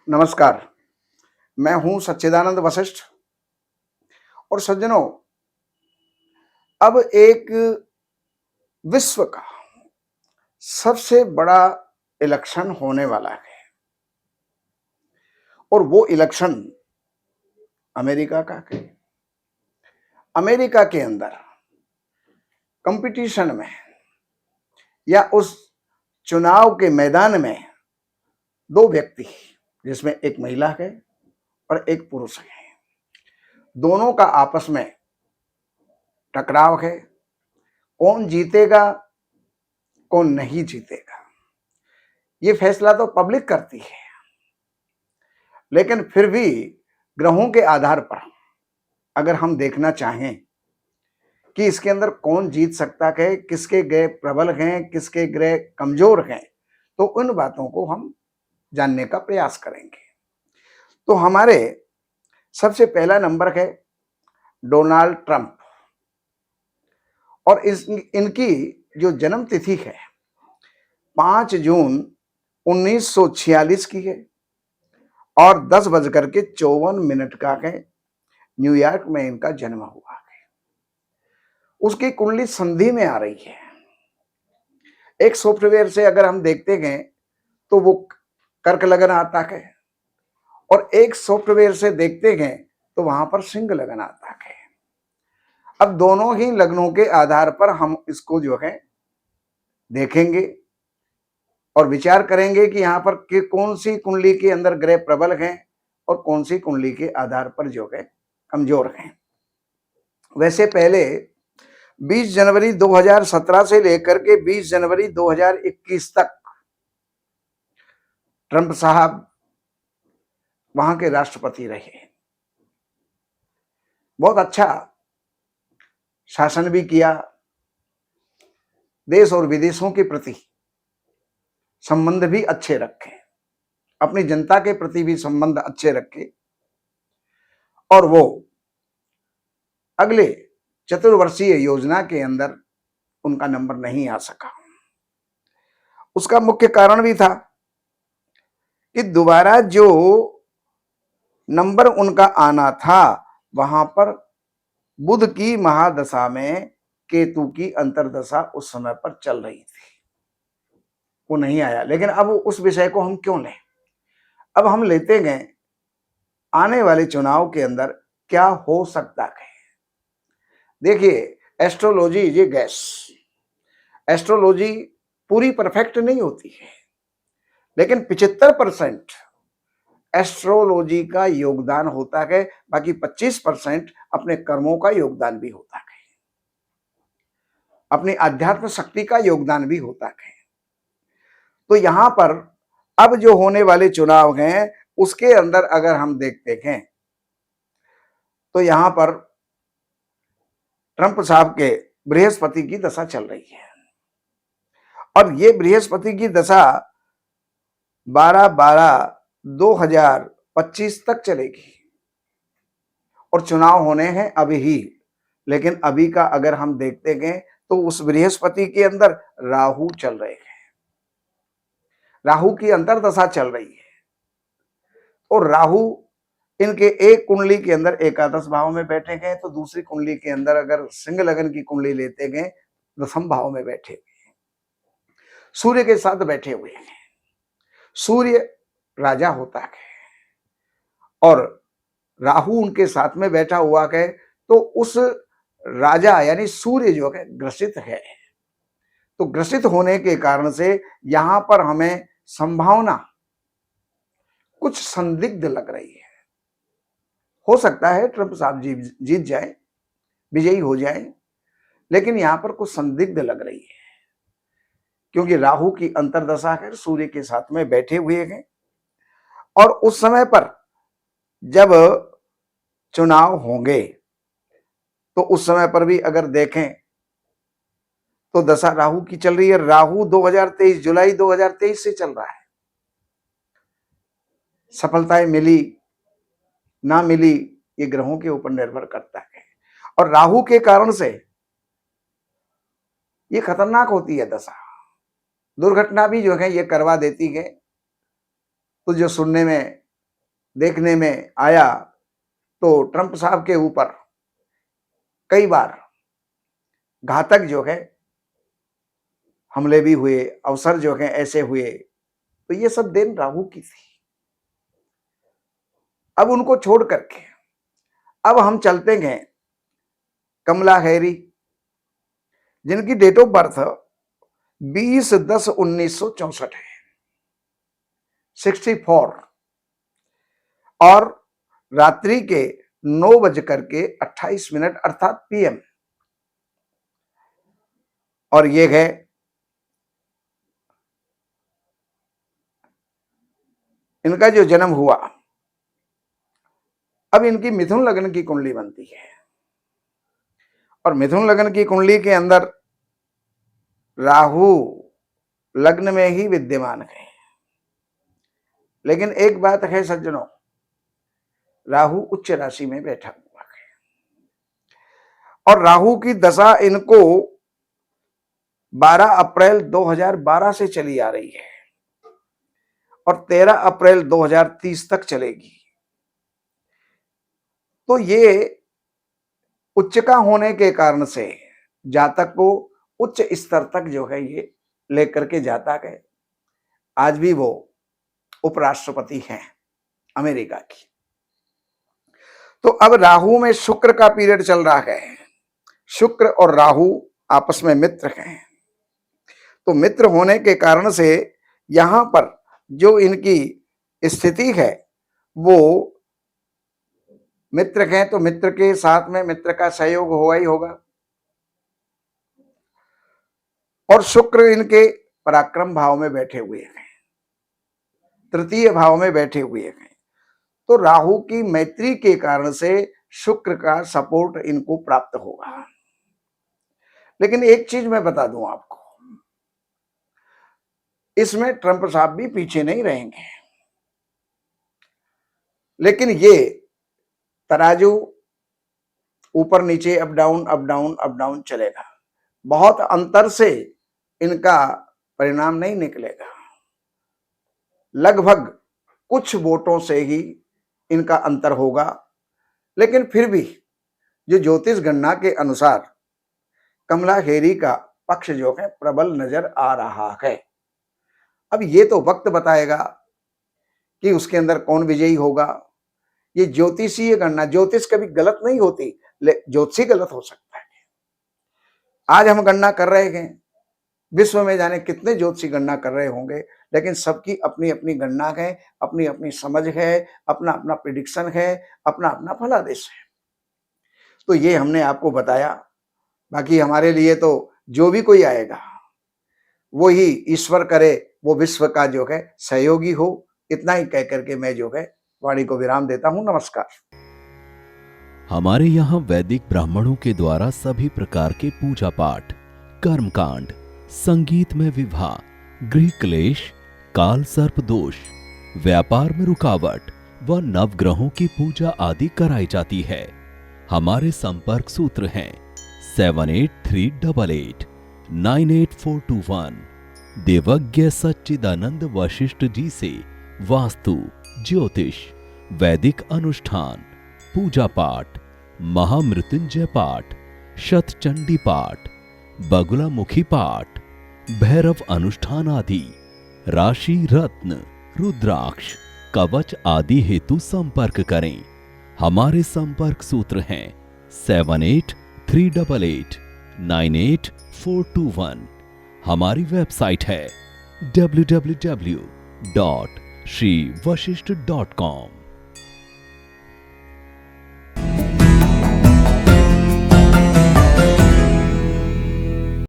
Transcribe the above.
नमस्कार। मैं हूं सच्चिदानंद वशिष्ठ। और सज्जनों, अब एक विश्व का सबसे बड़ा इलेक्शन होने वाला है और वो इलेक्शन अमेरिका का है। अमेरिका के अंदर कंपटीशन में या उस चुनाव के मैदान में दो व्यक्ति, जिसमें एक महिला है और एक पुरुष है, दोनों का आपस में टकराव है। कौन जीतेगा, कौन नहीं जीतेगा, ये फैसला तो पब्लिक करती है, लेकिन फिर भी ग्रहों के आधार पर अगर हम देखना चाहें कि इसके अंदर कौन जीत सकता है, किसके ग्रह प्रबल हैं, किसके ग्रह कमजोर हैं, तो उन बातों को हम जानने का प्रयास करेंगे। तो हमारे सबसे पहला नंबर है डोनाल्ड ट्रंप, और इनकी जो जन्म तिथि है 5 जून 1946 की है और 10:54 का है। न्यूयॉर्क में इनका जन्म हुआ है। उसकी कुंडली संधि में आ रही है। एक सॉफ्टवेयर से अगर हम देखते हैं तो वो कर्क लगन आता है, और एक सॉफ्टवेयर से देखते हैं तो वहां पर सिंह लगन आता है। अब दोनों ही लग्नों के आधार पर हम इसको जो है देखेंगे और विचार करेंगे कि यहाँ पर कौन सी कुंडली के अंदर ग्रह प्रबल हैं और कौन सी कुंडली के आधार पर जो है कमजोर हैं। वैसे पहले 20 जनवरी 2017 से लेकर के 20 जनवरी 2021 तक ट्रंप साहब वहां के राष्ट्रपति रहे। बहुत अच्छा शासन भी किया, देश और विदेशों के प्रति संबंध भी अच्छे रखे, अपनी जनता के प्रति भी संबंध अच्छे रखे, और वो अगले चतुर्वर्षीय योजना के अंदर उनका नंबर नहीं आ सका। उसका मुख्य कारण भी था कि दोबारा जो नंबर उनका आना था वहां पर बुध की महादशा में केतु की अंतर्दशा उस समय पर चल रही थी, वो नहीं आया। लेकिन अब उस विषय को हम क्यों लें, अब हम लेते गए आने वाले चुनाव के अंदर क्या हो सकता है। देखिए, astrology is a gas. Astrology पूरी परफेक्ट नहीं होती है, लेकिन 75% एस्ट्रोलॉजी का योगदान होता है, बाकी 25% अपने कर्मों का योगदान भी होता है, अपनी आध्यात्म शक्ति का योगदान भी होता है। तो यहां पर अब जो होने वाले चुनाव हैं उसके अंदर अगर हम देखते हैं तो यहां पर ट्रंप साहब के बृहस्पति की दशा चल रही है, और ये बृहस्पति की दशा 12/12/2025 तक चलेगी, और चुनाव होने हैं अभी ही। लेकिन अभी का अगर हम देखते हैं तो उस बृहस्पति के अंदर राहु चल रहे हैं, राहु की अंतर्दशा चल रही है, और राहु इनके एक कुंडली के अंदर एकादश भाव में बैठे गए, तो दूसरी कुंडली के अंदर अगर सिंह लगन की कुंडली लेते गए 10वें भाव में बैठे हुए, सूर्य के साथ बैठे हुए हैं। सूर्य राजा होता है और राहु उनके साथ में बैठा हुआ है, तो उस राजा यानी सूर्य जो है ग्रसित है। तो ग्रसित होने के कारण से यहां पर हमें संभावना कुछ संदिग्ध लग रही है। हो सकता है ट्रंप साहब जीत जाए, विजयी हो जाए, लेकिन यहां पर कुछ संदिग्ध लग रही है, क्योंकि राहु की अंतर्दशा है, सूर्य के साथ में बैठे हुए हैं, और उस समय पर जब चुनाव होंगे तो उस समय पर भी अगर देखें तो दशा राहु की चल रही है। राहु 2023 जुलाई 2023 से चल रहा है। सफलताएं मिली ना मिली ये ग्रहों के ऊपर निर्भर करता है, और राहु के कारण से ये खतरनाक होती है दशा। दुर्घटना भी जो है ये करवा देती है। तो जो सुनने में देखने में आया तो ट्रंप साहब के ऊपर कई बार घातक जो है हमले भी हुए, अवसर जो है ऐसे हुए, तो ये सब देन राहु की थी। अब उनको छोड़ करके अब हम चलते हैं कमला हैरी, जिनकी डेट ऑफ बर्थ 20/10/1964 है, 64, और रात्रि के 9:28 अर्थात PM। और ये है इनका जो जन्म हुआ। अब इनकी मिथुन लग्न की कुंडली बनती है, और मिथुन लग्न की कुंडली के अंदर राहु लग्न में ही विद्यमान है। लेकिन एक बात है सज्जनों, राहु उच्च राशि में बैठा हुआ है, और राहु की दशा इनको 12 अप्रैल 2012 से चली आ रही है और 13 अप्रैल 2030 तक चलेगी। तो ये उच्चका होने के कारण से जातक को उच्च स्तर तक जो है ये लेकर के जाता है। आज भी वो उपराष्ट्रपति हैं अमेरिका की। तो अब राहु में शुक्र का पीरियड चल रहा है। शुक्र और राहु आपस में मित्र हैं, तो मित्र होने के कारण से यहां पर जो इनकी स्थिति है वो मित्र हैं, तो मित्र के साथ में मित्र का सहयोग होगा ही होगा। और शुक्र इनके पराक्रम भाव में बैठे हुए हैं, तृतीय भाव में बैठे हुए हैं। तो राहु की मैत्री के कारण से शुक्र का सपोर्ट इनको प्राप्त होगा। लेकिन एक चीज मैं बता दूं आपको, इसमें ट्रंप साहब भी पीछे नहीं रहेंगे। लेकिन ये तराजू ऊपर नीचे, up down up down up down चलेगा। बहुत अंतर से इनका परिणाम नहीं निकलेगा, लगभग कुछ वोटों से ही इनका अंतर होगा। लेकिन फिर भी जो ज्योतिष गणना के अनुसार कमला हैरी का पक्ष जो है प्रबल नजर आ रहा है। अब ये तो वक्त बताएगा कि उसके अंदर कौन विजयी होगा। ये ज्योतिषीय गणना, ज्योतिष कभी गलत नहीं होती, ज्योतिषी गलत हो सकता है। आज हम गणना कर रहे हैं, विश्व में जाने कितने ज्योतिषी गणना कर रहे होंगे, लेकिन सबकी अपनी अपनी गणना है, अपनी अपनी समझ है, अपना अपना प्रिडिक्शन है, अपना अपना फलादेश है। तो ये हमने आपको बताया। बाकी हमारे लिए तो जो भी कोई आएगा वो ही ईश्वर करे वो विश्व का जो है सहयोगी हो। इतना ही कह करके मैं जो है वाणी को विराम देता हूं। नमस्कार। हमारे यहाँ वैदिक ब्राह्मणों के द्वारा सभी प्रकार के पूजा पाठ, कर्मकांड, संगीत में विवाह, गृह क्लेश, काल सर्प दोष, व्यापार में रुकावट व नवग्रहों की पूजा आदि कराई जाती है। हमारे संपर्क सूत्र हैं 7838898421। देवज्ञ सच्चिदानंद वशिष्ठ जी से वास्तु, ज्योतिष, वैदिक अनुष्ठान, पूजा पाठ, महामृत्युंजय पाठ, शतचंडी पाठ, बगुलामुखी पाठ, भैरव अनुष्ठान आदि, राशि रत्न, रुद्राक्ष, कवच आदि हेतु संपर्क करें। हमारे संपर्क सूत्र हैं 7838898421। हमारी वेबसाइट है www.shrivashishth.com।